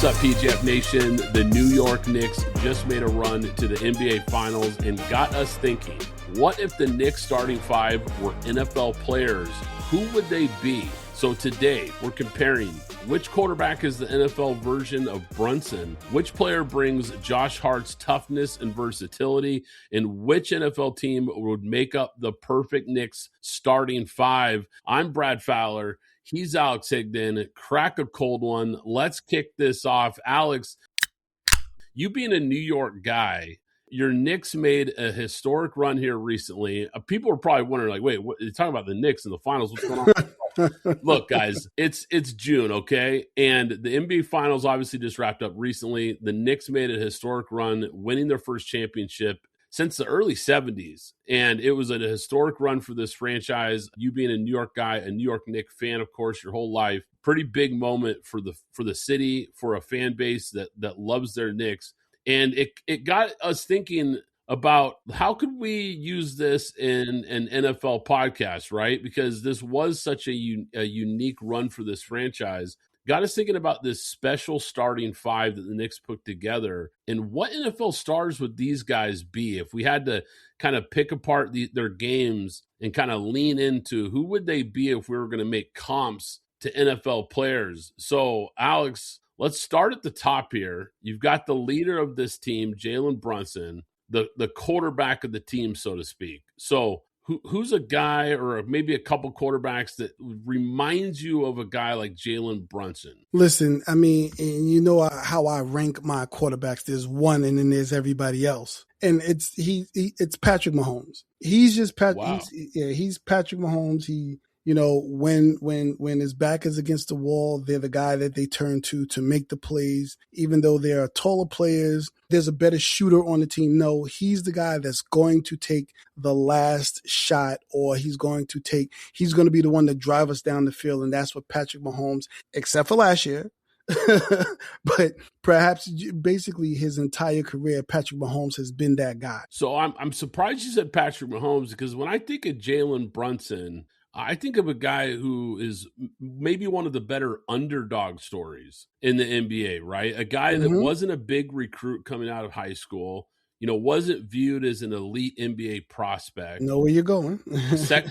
What's up, PGF Nation? The New York Knicks just made a run to the NBA Finals and got us thinking, what if the Knicks starting five were NFL players? Who would they be? So today, we're comparing which quarterback is the NFL version of Brunson, which player brings Josh Hart's toughness and versatility, and which NFL team would make up the perfect Knicks starting five. I'm Brad Fowler. He's Alex Higdon. Crack a cold one. Let's kick this off. Alex, you being a New York guy, your Knicks made a historic run here recently. People are probably wondering, like, wait, what, you're talking about the Knicks in the finals. What's going on? Look, guys, it's June, okay? And the NBA Finals obviously just wrapped up recently. The Knicks made a historic run, winning their first championship since the early 70s. And it was a historic run for this franchise. You being a New York guy, a New York Knicks fan, of course, your whole life. Pretty big moment for the city, for a fan base that loves their Knicks. And it got us thinking about how could we use this in an NFL podcast, right? Because this was such a unique run for this franchise. Got us thinking about this special starting five that the Knicks put together. And what NFL stars would these guys be if we had to kind of pick apart their games and kind of lean into who would they be if we were going to make comps to NFL players? So, Alex, let's start at the top here. You've got the leader of this team, Jalen Brunson, the quarterback of the team, so to speak. So who's a guy or maybe a couple quarterbacks that reminds you of a guy like Jalen Brunson? Listen, I mean, and you know how I rank my quarterbacks. There's one and then there's everybody else. And it's Patrick Mahomes. He's just Wow. he's Patrick Mahomes. You know, when his back is against the wall, they're the guy that they turn to make the plays. Even though there are taller players, there's a better shooter on the team. No, he's the guy that's going to take the last shot, or he's going to be the one to drive us down the field. And that's what Patrick Mahomes, except for last year, but perhaps basically his entire career, Patrick Mahomes has been that guy. So I'm surprised you said Patrick Mahomes, because when I think of Jalen Brunson, I think of a guy who is maybe one of the better underdog stories in the NBA, right? A guy that wasn't a big recruit coming out of high school, wasn't viewed as an elite NBA prospect. Know where you're going.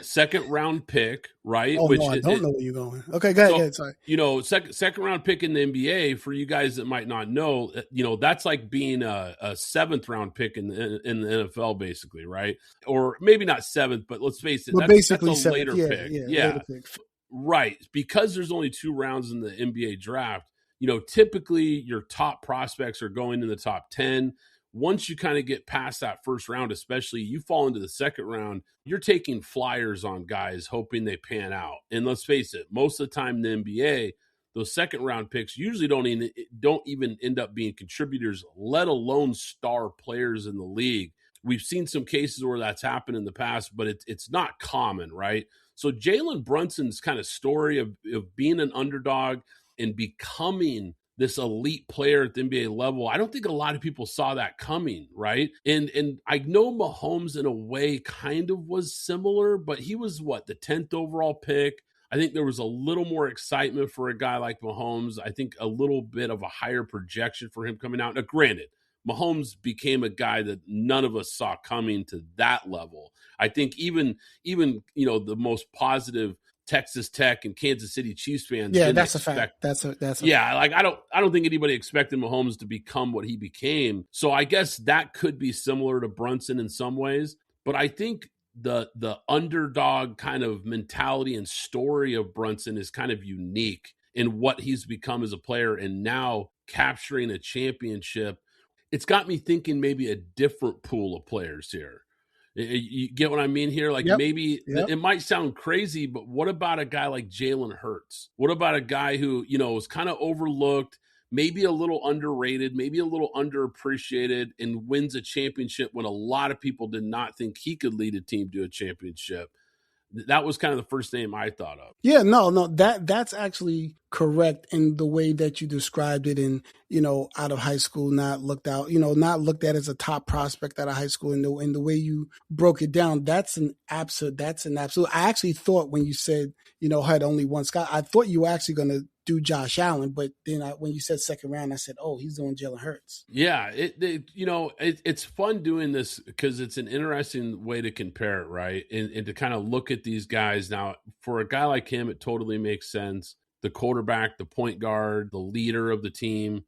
Second round pick, right? Oh, no, I don't know where you're going. Okay, go ahead. Sorry. Second round pick in the NBA, for you guys that might not know, that's like being a seventh round pick in the NFL, basically, right? Or maybe not seventh, but let's face it, that's a later pick. Yeah. Later pick. Right. Because there's only 2 rounds in the NBA draft, typically your top prospects are going in the top 10. Once you kind of get past that first round, especially, you fall into the second round, you're taking flyers on guys hoping they pan out. And let's face it, most of the time in the NBA, those second round picks usually don't even end up being contributors, let alone star players in the league. We've seen some cases where that's happened in the past, but it's not common, right? So Jalen Brunson's kind of story of being an underdog and becoming this elite player at the NBA level, I don't think a lot of people saw that coming, right? And I know Mahomes in a way kind of was similar, but he was the 10th overall pick. I think there was a little more excitement for a guy like Mahomes. I think a little bit of a higher projection for him coming out. Now, granted, Mahomes became a guy that none of us saw coming to that level. I think even the most positive Texas Tech and Kansas City Chiefs fans. Yeah, that's a fact. That's a like I don't think anybody expected Mahomes to become what he became. So I guess that could be similar to Brunson in some ways. But I think the underdog kind of mentality and story of Brunson is kind of unique in what he's become as a player, and now capturing a championship. It's got me thinking maybe a different pool of players here. You get what I mean here? Like, maybe it might sound crazy, but what about a guy like Jalen Hurts? What about a guy who, is kind of overlooked, maybe a little underrated, maybe a little underappreciated, and wins a championship when a lot of people did not think he could lead a team to a championship? That was kind of the first name I thought of. Yeah, no, that's actually correct in the way that you described it. And, out of high school, not looked at as a top prospect out of high school. In the way you broke it down, that's an absolute. I actually thought when you said, had only one Scott, I thought you were actually going to do Josh Allen, but then when you said second round, I said, oh, he's doing Jalen Hurts. Yeah, it's fun doing this because it's an interesting way to compare it, right? And to kind of look at these guys. Now, for a guy like him, it totally makes sense. The quarterback, the point guard, the leader of the team.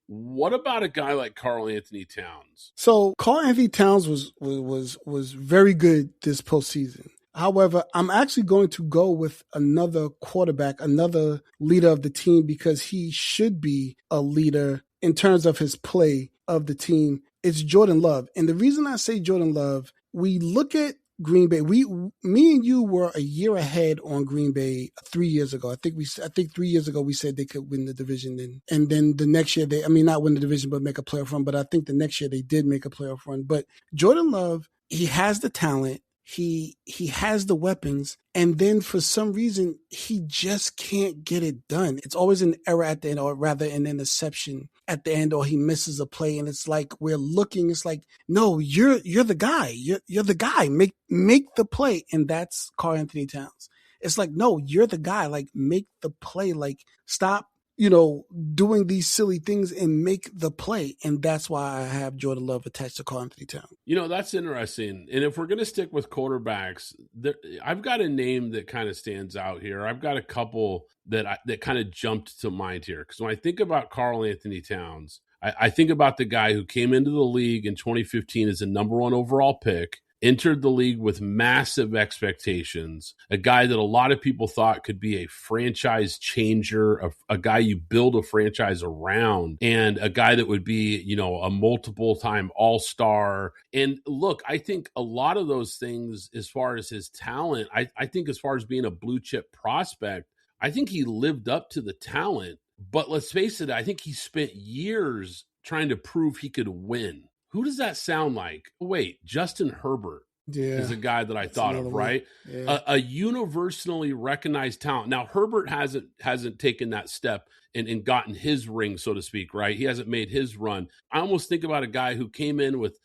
What about a guy like Karl-Anthony Towns? So Karl-Anthony Towns was very good this postseason. However, I'm actually going to go with another quarterback, another leader of the team, because he should be a leader in terms of his play of the team. It's Jordan Love. And the reason I say Jordan Love, we look at Green Bay. Me and you were a year ahead on Green Bay 3 years ago. I think 3 years ago we said they could win the division, and then the next year not win the division, but make a playoff run. But I think the next year they did make a playoff run. But Jordan Love, he has the talent. He has the weapons, and then for some reason he just can't get it done. It's always an error at the end, or rather an interception at the end, or he misses a play, and it's like we're looking. It's like, no, you're the guy. You're the guy. Make the play, and that's Karl-Anthony Towns. It's like, no, you're the guy. Like, make the play. Like, stop doing these silly things and make the play. And that's why I have Jordan Love attached to Karl-Anthony Towns. That's interesting. And if we're going to stick with quarterbacks, I've got a name that kind of stands out here. I've got a couple that kind of jumped to mind here. Because when I think about Karl-Anthony Towns, I think about the guy who came into the league in 2015 as a number 1 overall pick, entered the league with massive expectations, a guy that a lot of people thought could be a franchise changer, a guy you build a franchise around, and a guy that would be, a multiple-time all-star. And look, I think a lot of those things, as far as his talent, I think as far as being a blue-chip prospect, I think he lived up to the talent. But let's face it, I think he spent years trying to prove he could win. Who does that sound like? Wait, Justin Herbert is a guy that I thought of, right? Yeah. A universally recognized talent. Now, Herbert hasn't taken that step and gotten his ring, so to speak, right? He hasn't made his run. I almost think about a guy who came in with,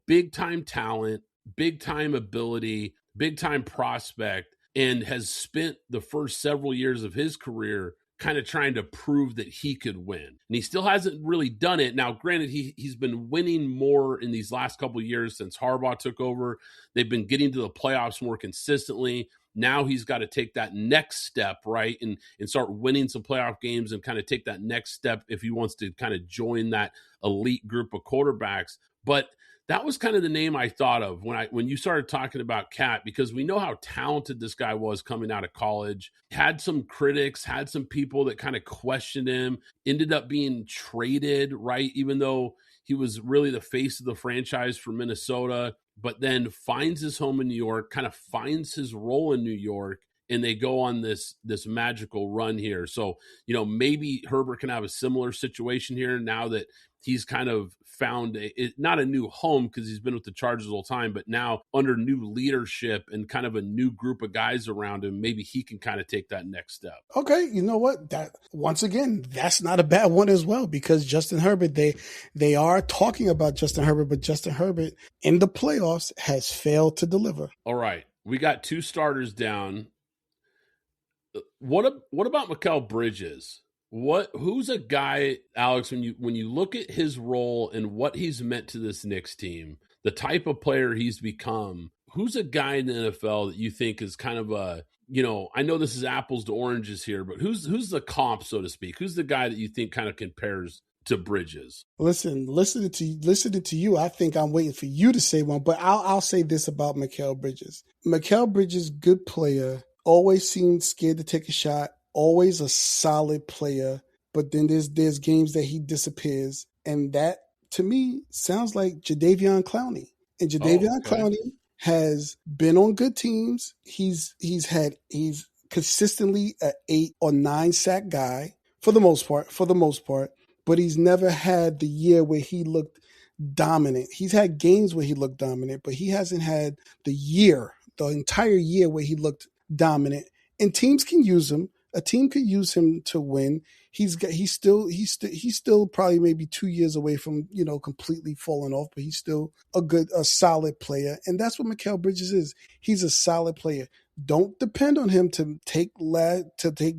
big-time talent, big-time ability, big-time prospect, and has spent the first several years of his career kind of trying to prove that he could win. And he still hasn't really done it. Now, granted, he's been winning more in these last couple of years since Harbaugh took over. They've been getting to the playoffs more consistently. Now he's got to take that next step, right, and start winning some playoff games and kind of take that next step if he wants to kind of join that elite group of quarterbacks. But that was kind of the name I thought of when you started talking about Cat, because we know how talented this guy was coming out of college. Had some critics, had some people that kind of questioned him, ended up being traded, right? Even though he was really the face of the franchise for Minnesota, but then finds his home in New York, kind of finds his role in New York, and they go on this magical run here. So, maybe Herbert can have a similar situation here now that he's kind of found not a new home because he's been with the Chargers all the time, but now under new leadership and kind of a new group of guys around him, maybe he can kind of take that next step. Okay, you know what? That once again, that's not a bad one as well, because Justin Herbert, they are talking about Justin Herbert, but Justin Herbert in the playoffs has failed to deliver. All right, we got 2 starters down. What about Mikal Bridges? Who's a guy, Alex, when you look at his role and what he's meant to this Knicks team, the type of player he's become, who's a guy in the NFL that you think is kind of a, I know this is apples to oranges here, but who's the comp, so to speak? Who's the guy that you think kind of compares to Bridges? Listening to you, I think I'm waiting for you to say one, but I'll say this about Mikal Bridges. Mikal Bridges, good player, always seemed scared to take a shot, always a solid player, but then there's games that he disappears, and that to me sounds like Jadeveon Clowney. And Jadeveon Clowney has been on good teams. He's consistently an 8 or 9 sack guy for the most part, but he's never had the year where he looked dominant. He's had games where he looked dominant, but he hasn't had the entire year where he looked dominant. And teams can use him. A team could use him to win. He's still probably maybe 2 years away from, completely falling off, but he's still a solid player. And that's what Mikal Bridges is. He's a solid player. don't depend on him to take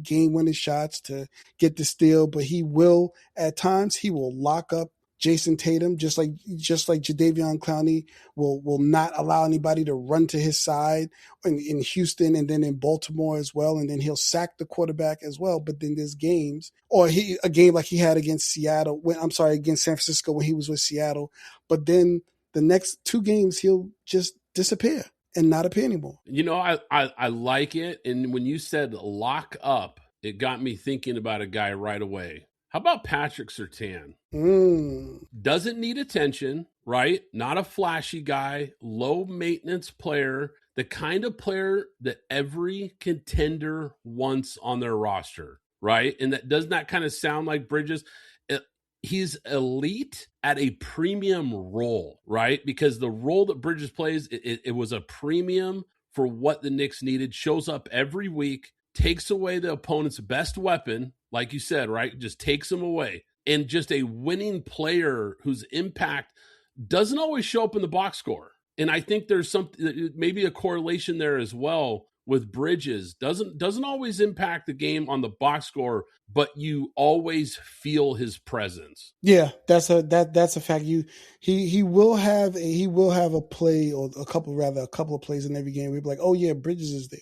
game-winning shots to get the steal, but he will, at times, he will lock up Jason Tatum, just like Jadeveon Clowney will not allow anybody to run to his side in Houston and then in Baltimore as well, and then he'll sack the quarterback as well. But then there's games, or a game like he had against against San Francisco when he was with Seattle, but then the next 2 games he'll just disappear and not appear anymore. I like it, and when you said lock up, it got me thinking about a guy right away. How about Patrick Surtain? Doesn't need attention, right? Not a flashy guy, low maintenance player, the kind of player that every contender wants on their roster, right? And doesn't that kind of sound like Bridges? He's elite at a premium role, right? Because the role that Bridges plays, it was a premium for what the Knicks needed, shows up every week, takes away the opponent's best weapon, like you said, right? Just takes them away. And just a winning player whose impact doesn't always show up in the box score. And I think there's maybe a correlation there as well with Bridges. Doesn't always impact the game on the box score, but you always feel his presence. Yeah, that's a fact. He will have a play, or a couple of plays in every game. We'll be like, oh yeah, Bridges is there.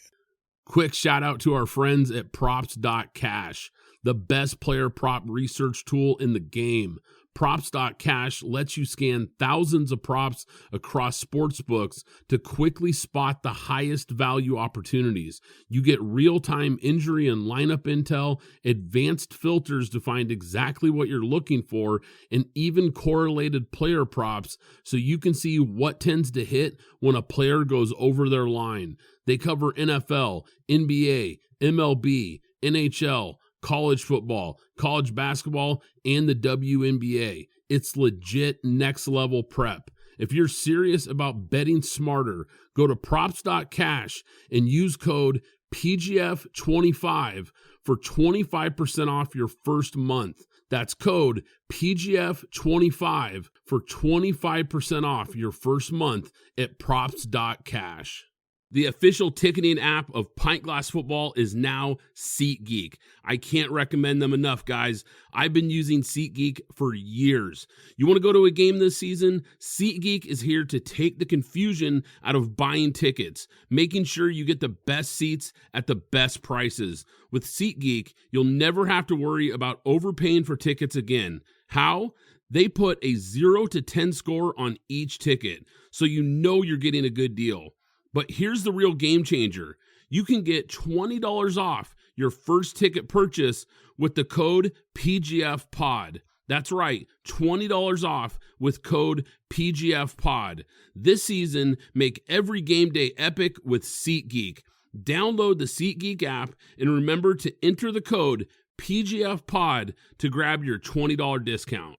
Quick shout out to our friends at props.cash, the best player prop research tool in the game. Props.cash lets you scan thousands of props across sports books to quickly spot the highest value opportunities. You get real-time injury and lineup intel, advanced filters to find exactly what you're looking for, and even correlated player props so you can see what tends to hit when a player goes over their line. They cover NFL, NBA, MLB, NHL, college football, college basketball, and the WNBA. It's legit next level prep. If you're serious about betting smarter, go to props.cash and use code PGF25 for 25% off your first month. That's code PGF25 for 25% off your first month at props.cash. The official ticketing app of Pint Glass Football is now SeatGeek. I can't recommend them enough, guys. I've been using SeatGeek for years. You want to go to a game this season? SeatGeek is here to take the confusion out of buying tickets, making sure you get the best seats at the best prices. With SeatGeek, you'll never have to worry about overpaying for tickets again. How? They put a 0 to 10 score on each ticket, so you know you're getting a good deal. But here's the real game changer. You can get $20 off your first ticket purchase with the code PGFPOD. That's right, $20 off with code PGFPOD. This season, make every game day epic with SeatGeek. Download the SeatGeek app and remember to enter the code PGFPOD to grab your $20 discount.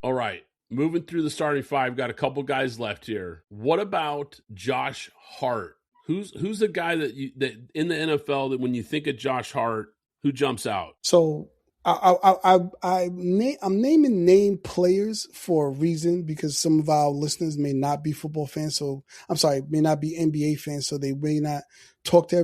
All right. Moving through the starting five, got a couple guys left here. What about Josh Hart? Who's the guy that in the NFL that when you think of Josh Hart, who jumps out? So I'm naming name players for a reason, because some of our listeners may not be football fans. May not be NBA fans, so they may not talk to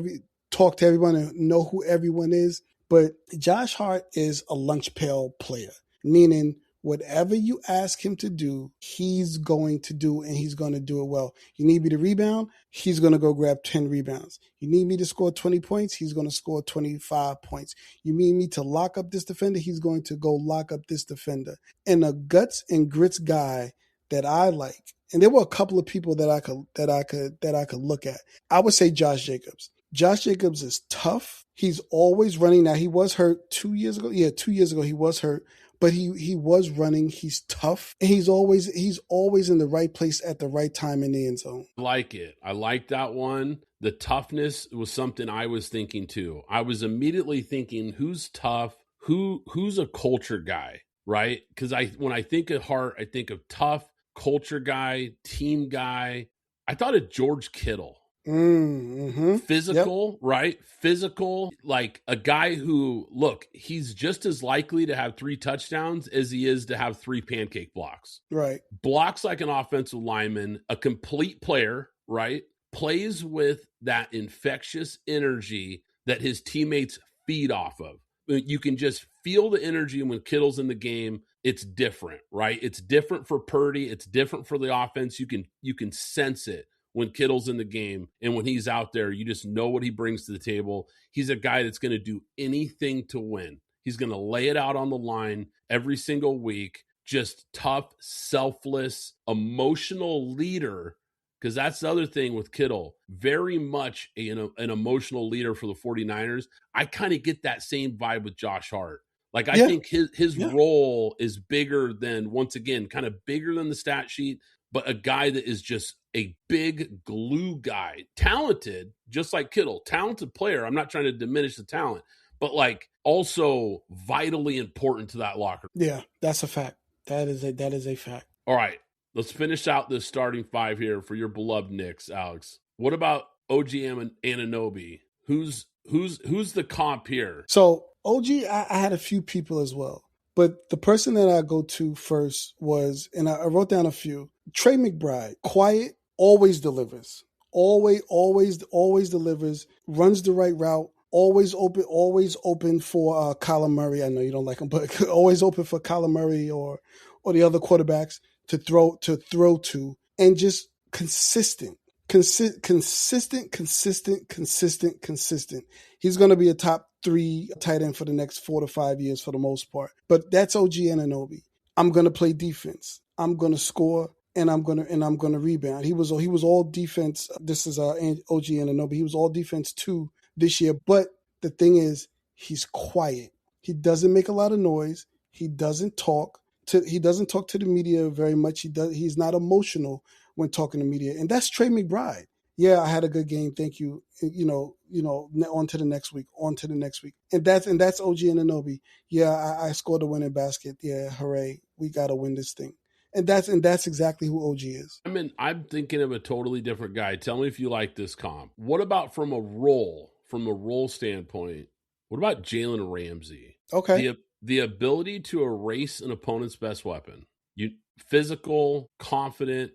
everyone and know who everyone is. But Josh Hart is a lunch pail player, meaning whatever you ask him to do, he's going to do, and he's going to do it well. You need me to rebound? He's going to go grab 10 rebounds. You need me to score 20 points? He's going to score 25 points. You need me to lock up this defender? He's going to go lock up this defender. And a guts and grits guy that I like, and there were a couple of people that I could look at. I would say Josh Jacobs. Josh Jacobs is tough. He's always running. Now, he was hurt 2 years ago. Yeah, 2 years ago he was hurt. But he was running. He's tough. And he's always in the right place at the right time in the end zone. I like it. I like that one. The toughness was something I was thinking too. I was immediately thinking, who's tough? Who's a culture guy, right? Because when I think of Hart, I think of tough, culture guy, team guy. I thought of George Kittle. Mm-hmm. Physical, yep. Right? Physical, like a guy who, look, he's just as likely to have 3 touchdowns as he is to have 3 pancake blocks. Right. Blocks like an offensive lineman, a complete player, right? plays with that infectious energy that his teammates feed off of. You can just feel the energy when Kittle's in the game. It's different, right? It's different for Purdy. It's different for the offense. You can sense it when Kittle's in the game, and when he's out there, you just know what he brings to the table. He's a guy that's going to do anything to win. He's going to lay it out on the line every single week. Just tough, selfless, emotional leader, because that's the other thing with Kittle. Very much an emotional leader for the 49ers. I kind of get that same vibe with Josh Hart. Like, I think his role is bigger than, once again, kind of bigger than the stat sheet, but a guy that is just a big glue guy. Talented, just like Kittle. Talented player. I'm not trying to diminish the talent, but like also vitally important to that locker room. Yeah, that's a fact. That is a fact. All right, let's finish out this starting five here for your beloved Knicks, Alex. What about OG Anunoby? Who's the comp here? So OG, I had a few people as well, but the person that I go to first was, and I wrote down a few. Trey McBride, quiet, always delivers, always delivers, runs the right route. Always open for Kyler Murray. I know you don't like him, but always open for Kyler Murray or the other quarterbacks to throw to, and just consistent. Consistent. He's going to be a top 3 tight end for the next 4 to 5 years for the most part. But that's OG Anunoby. I'm going to play defense. I'm going to score. And I'm gonna rebound. He was all defense. This is OG Anunoby. He was all defense too this year. But the thing is, he's quiet. He doesn't make a lot of noise. He doesn't talk to the media very much. He's not emotional when talking to media. And that's Trey McBride. Yeah, I had a good game. Thank you. On to the next week. And that's OG Anunoby. Yeah, I scored the winning basket. Yeah, hooray. We gotta win this thing. And that's exactly who OG is. I mean, I'm thinking of a totally different guy. Tell me if you like this comp. What about from a role standpoint? What about Jalen Ramsey? Okay. The ability to erase an opponent's best weapon. Physical, confident,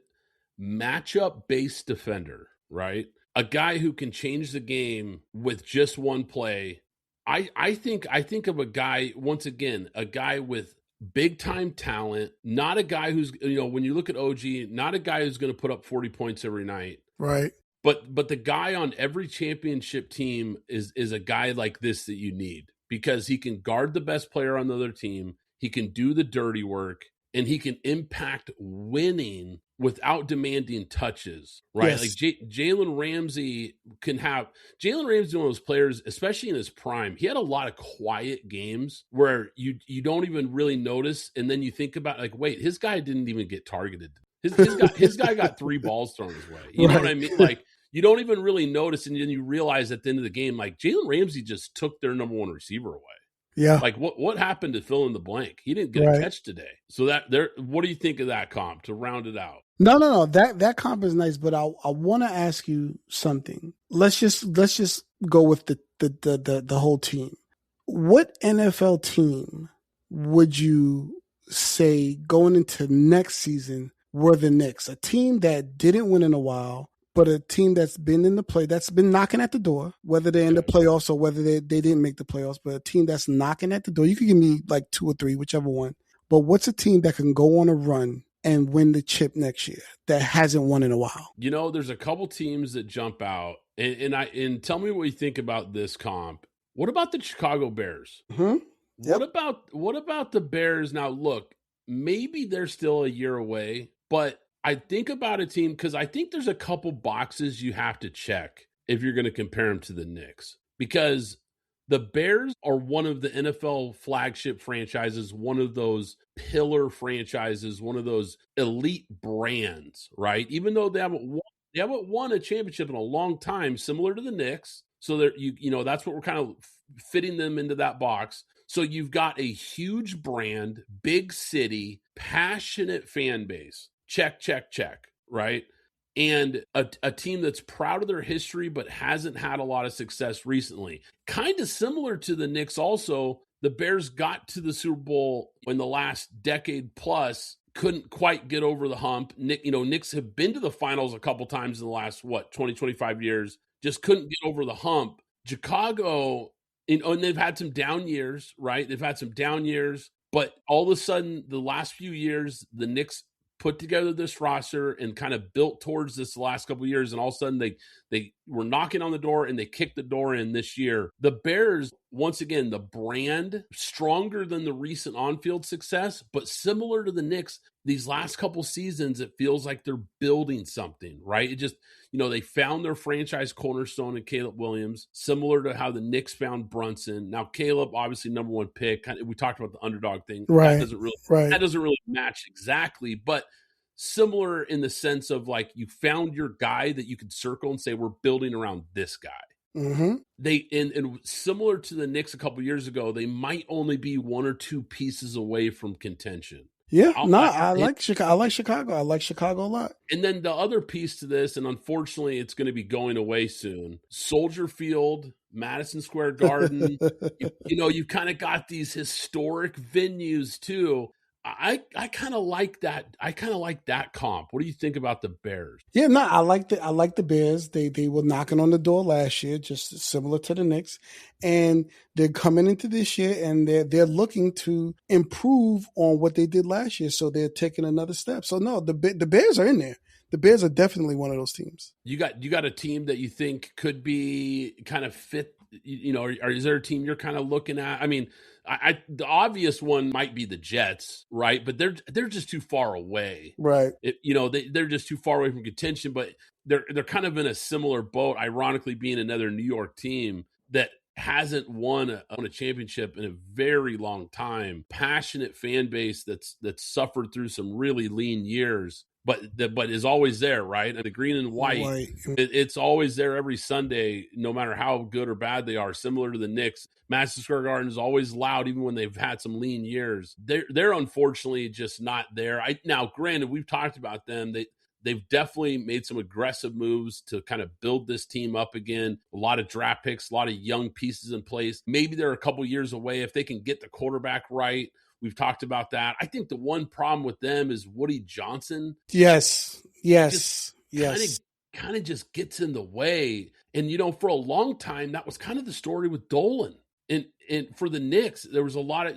matchup-based defender, right? A guy who can change the game with just one play. I think of a guy, once again, a guy with big time talent, not a guy who's, when you look at OG, not a guy who's going to put up 40 points every night. Right. But the guy on every championship team is a guy like this that you need, because he can guard the best player on the other team. He can do the dirty work, and he can impact winning without demanding touches, right? Yes. Like Jalen Ramsey is one of those players, especially in his prime. He had a lot of quiet games where you don't even really notice, and then you think about, like, wait, his guy didn't even get targeted. His guy got 3 balls thrown his way. You know what I mean? Like, you don't even really notice, and then you realize at the end of the game, like, Jalen Ramsey just took their number 1 receiver away. Yeah. Like, what happened to fill in the blank? He didn't get a catch today. So what do you think of that comp to round it out? No. That comp is nice, but I want to ask you something. Let's just go with the whole team. What NFL team would you say going into next season were the Knicks? A team that didn't win in a while, but a team that's been in the play, that's been knocking at the door, whether they're in the playoffs or whether they didn't make the playoffs, but a team that's knocking at the door. You could give me like 2 or 3, whichever one. But what's a team that can go on a run and win the chip next year that hasn't won in a while? There's a couple teams that jump out, and tell me what you think about this comp. What about the Chicago Bears? Mm-hmm. Yep. What about the Bears? Now, look, maybe they're still a year away, but I think about a team, because I think there's a couple boxes you have to check if you're going to compare them to the Knicks, because the Bears are one of the NFL flagship franchises, one of those pillar franchises, one of those elite brands, right? Even though they haven't won a championship in a long time, similar to the Knicks. So that's what we're kind of fitting them into that box. So you've got a huge brand, big city, passionate fan base. Check, right? And a team that's proud of their history but hasn't had a lot of success recently. Kind of similar to the Knicks also. The Bears got to the Super Bowl in the last decade plus couldn't quite get over the hump. Knicks have been to the finals a couple times in the last 20, 25 years. Just couldn't get over the hump. Chicago, and they've had some down years, right? They've had some down years, but all of a sudden, the last few years, the Knicks put together this roster and kind of built towards this the last couple of years, and all of a sudden they were knocking on the door and they kicked the door in this year. The Bears, once again, the brand stronger than the recent on-field success, but similar to the Knicks, these last couple seasons, it feels like they're building something, right? It just, they found their franchise cornerstone in Caleb Williams, similar to how the Knicks found Brunson. Now, Caleb, obviously number one pick. We talked about the underdog thing. Right. That doesn't really match exactly, but similar in the sense of like you found your guy that you could circle and say, we're building around this guy. Mm-hmm. And similar to the Knicks a couple years ago, they might only be one or two pieces away from contention. Yeah, I like Chicago. I like Chicago a lot. And then the other piece to this, and unfortunately it's going to be going away soon, Soldier Field, Madison Square Garden, you've kind of got these historic venues too. I kind of like that. I kind of like that comp. What do you think about the Bears? Yeah, no, I like the Bears. They were knocking on the door last year, just similar to the Knicks, and they're coming into this year and they're looking to improve on what they did last year. So they're taking another step. So no, the Bears are in there. The Bears are definitely one of those teams. You got a team that you think could be kind of fit, or is there a team you're kind of looking at? I mean, the obvious one might be the Jets, right? But they're just too far away, right? They're just too far away from contention. But they're kind of in a similar boat. Ironically, being another New York team that hasn't won a championship in a very long time. Passionate fan base that's suffered through some really lean years. But is always there, right? And the green and white. It's always there every Sunday, no matter how good or bad they are. Similar to the Knicks, Madison Square Garden is always loud, even when they've had some lean years. They're unfortunately just not there. Now, granted, we've talked about them. They've definitely made some aggressive moves to kind of build this team up again. A lot of draft picks, a lot of young pieces in place. Maybe they're a couple years away if they can get the quarterback right. We've talked about that. I think the one problem with them is Woody Johnson. Yes. Kind of just gets in the way. And, for a long time, that was kind of the story with Dolan. And for the Knicks, there was a lot of,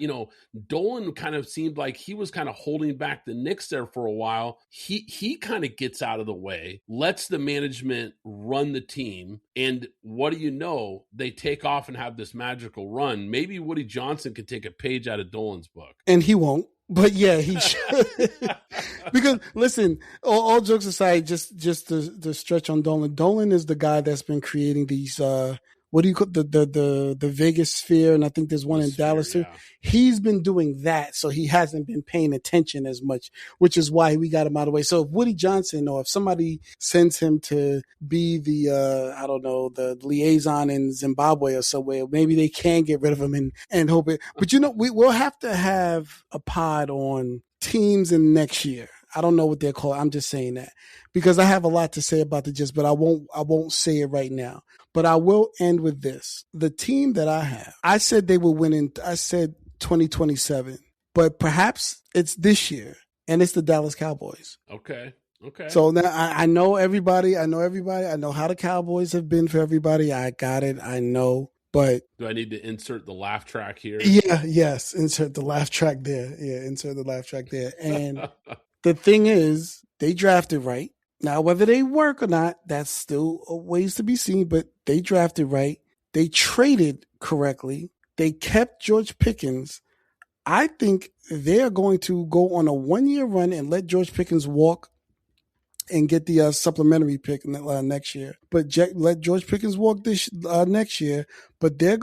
Dolan kind of seemed like he was kind of holding back the Knicks there for a while. He kind of gets out of the way, lets the management run the team. And what do you know? They take off and have this magical run. Maybe Woody Johnson could take a page out of Dolan's book. And he won't. But yeah, he should. Because listen, all jokes aside, just to stretch on Dolan. Dolan is the guy that's been creating these what do you call the Vegas sphere? And I think there's one in Dallas too. Yeah. He's been doing that, so he hasn't been paying attention as much, which is why we got him out of the way. So if Woody Johnson, or if somebody sends him to be the the liaison in Zimbabwe or somewhere, maybe they can get rid of him and hope it. But we'll have to have a pod on teams in next year. I don't know what they're called. I'm just saying that because I have a lot to say about the Jets, but I won't say it right now. But I will end with this. The team that I have, I said they will win I said 2027, but perhaps it's this year, and it's the Dallas Cowboys. Okay. So now I know everybody. I know how the Cowboys have been for everybody. I got it. I know. But do I need to insert the laugh track here? Yeah, yes. Insert the laugh track there. Yeah, insert the laugh track there. And the thing is, they drafted right. Now, whether they work or not, that's still a ways to be seen, but they drafted right. They traded correctly. They kept George Pickens. I think they're going to go on a 1-year run and let George Pickens walk and get the supplementary pick next year. But let George Pickens walk this next year. But they're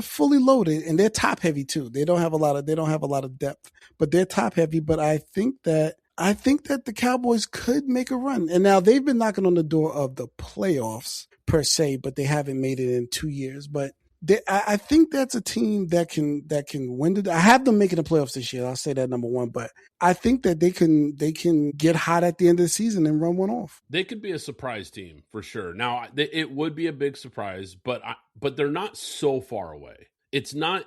fully loaded and they're top heavy too. They don't have a lot of depth, but they're top heavy. But I think that the Cowboys could make a run. And now they've been knocking on the door of the playoffs per se, but they haven't made it in 2 years. But I think that's a team that can win. I have them making the playoffs this year. I'll say that number one. But I think that they can get hot at the end of the season and run one off. They could be a surprise team for sure. Now it would be a big surprise, but they're not so far away. It's not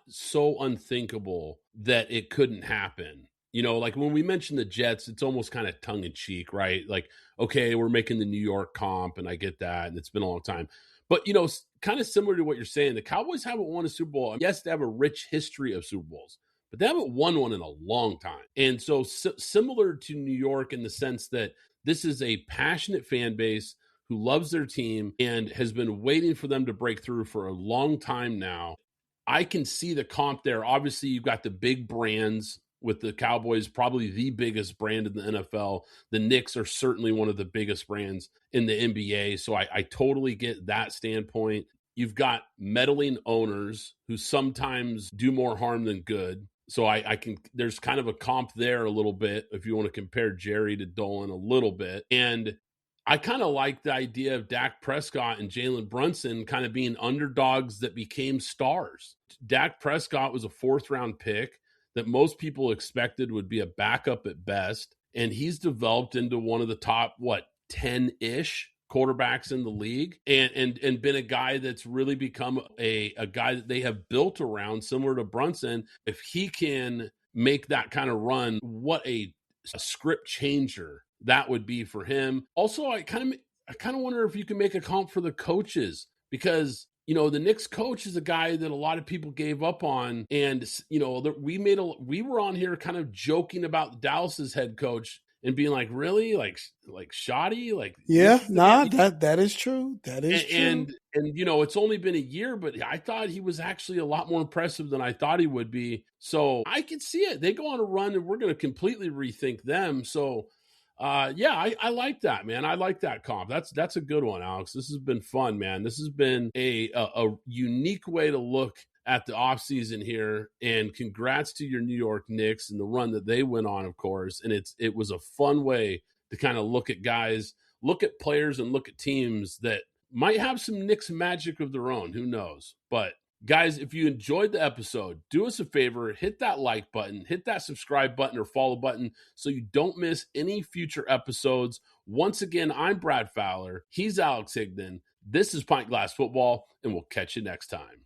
so unthinkable that it couldn't happen. You know, like when we mention the Jets, it's almost kind of tongue in cheek, right? Like, okay, we're making the New York comp, and I get that, and it's been a long time. But, you know, kind of similar to what you're saying, the Cowboys haven't won a Super Bowl. Yes, they have a rich history of Super Bowls, but they haven't won one in a long time. And so similar to New York in the sense that this is a passionate fan base who loves their team and has been waiting for them to break through for a long time now. I can see the comp there. Obviously, you've got the big brands with the Cowboys, probably the biggest brand in the NFL. The Knicks are certainly one of the biggest brands in the NBA. So I totally get that standpoint. You've got meddling owners who sometimes do more harm than good. So I can, there's kind of a comp there a little bit if you want to compare Jerry to Dolan a little bit. And I kind of like the idea of Dak Prescott and Jalen Brunson kind of being underdogs that became stars. Dak Prescott was a 4th-round pick that most people expected would be a backup at best. And he's developed into one of the top, 10-ish quarterbacks in the league and been a guy that's really become a guy that they have built around, similar to Brunson. If he can make that kind of run, what a script changer that would be for him. Also, I kind of wonder if you can make a comp for the coaches, because you know, the Knicks coach is a guy that a lot of people gave up on. And, you know, we were on here kind of joking about Dallas's head coach and being like, really? Like shoddy? Like, yeah, that is true. That is true. And, you know, it's only been a year, but I thought he was actually a lot more impressive than I thought he would be. So I can see it. They go on a run and we're going to completely rethink them. So, yeah, I like that, man. I like that comp. That's a good one, Alex. This has been fun, man. This has been a unique way to look at the offseason here. And congrats to your New York Knicks and the run that they went on, of course. And it was a fun way to kind of look at guys, look at players, and look at teams that might have some Knicks magic of their own. Who knows? But guys, if you enjoyed the episode, do us a favor, hit that like button, hit that subscribe button or follow button so you don't miss any future episodes. Once again, I'm Brad Fowler. He's Alex Higdon. This is Pint Glass Football, and we'll catch you next time.